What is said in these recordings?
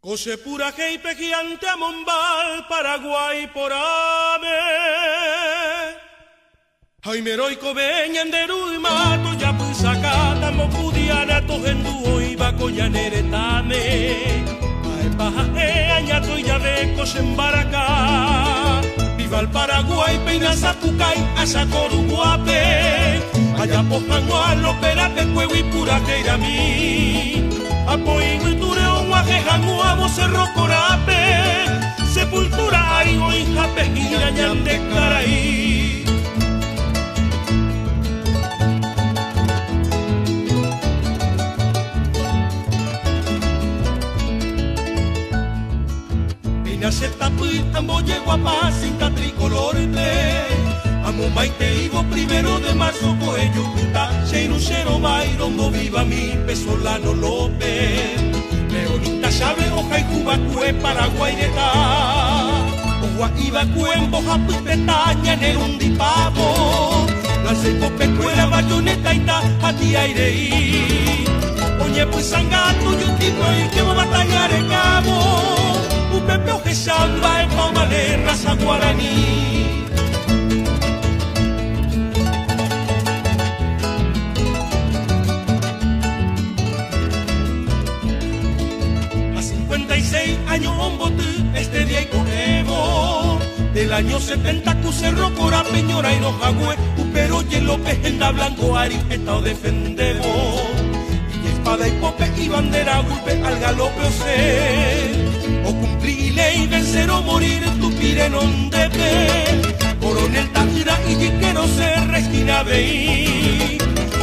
Cose pura heipe gigante a Mombal, Paraguay por ave. Jaimeroiko beñan de Ruimato, ya pusacata, mopudiana, tojenduo y bacoyaneretame. Paja añato y ya de cosembaracá. Viva el Paraguay, peina Zapucay, Asacoruguape. Allá pojan lo perape, cuevo y pura mí. Apoyo y tureo, guajejanguamo, cerro corape. Sepultura, arigo y jape, girañan de caraí. Se tapuy, ambo llego a paz, cinta tricolor amo maite ibo 1 de marzo, coello puta, cheirucero bairombo viva mi Pesolano López, Leonita Chávez, hoja y Cuba, cue Paraguay neta, Oja iba cuembo, japu y petaña, nerundi pavo, la seco pecuera, bayoneta y ta, a ti aireí, oye pues sangato, yo tipo y que va a batallar el cabo. Pepe o que samba en Paumale, raza guaraní. A 56 años hombote, este día y conevo. Del año 70 Cerro Cora, Peñora y Nojagüe, Upero y López, Enda Blanco, Ari, Estado defendemos. Y espada y pope y bandera, golpe al galope o ser. O cumplir ley, vencer o morir, tu pire non debe. Coronel Tandira y Jiquero se resquina veí.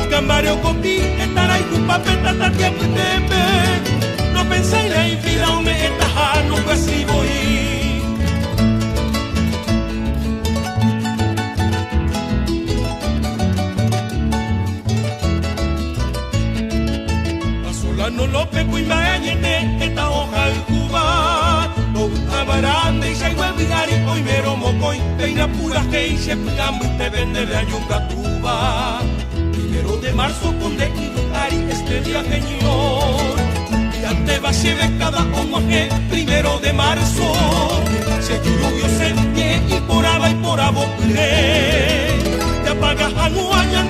Cambareo copi, estará y cupapeta, tatia putepe. No pensáis la infida o me etaja, no fue así voy. Solano López, Cuimbañete, esta hoja al Cuba. No amarande y saigo el vigari, hoy mero mocoy. Peina pura que y se pigambo y te vende de Ayuncatuba. 1 de marzo con de Igari, este día señor. Y ante va de cada homoje, 1 de marzo. Se lluvio se pie y por aba y por abocre. Te apagas a Nuaña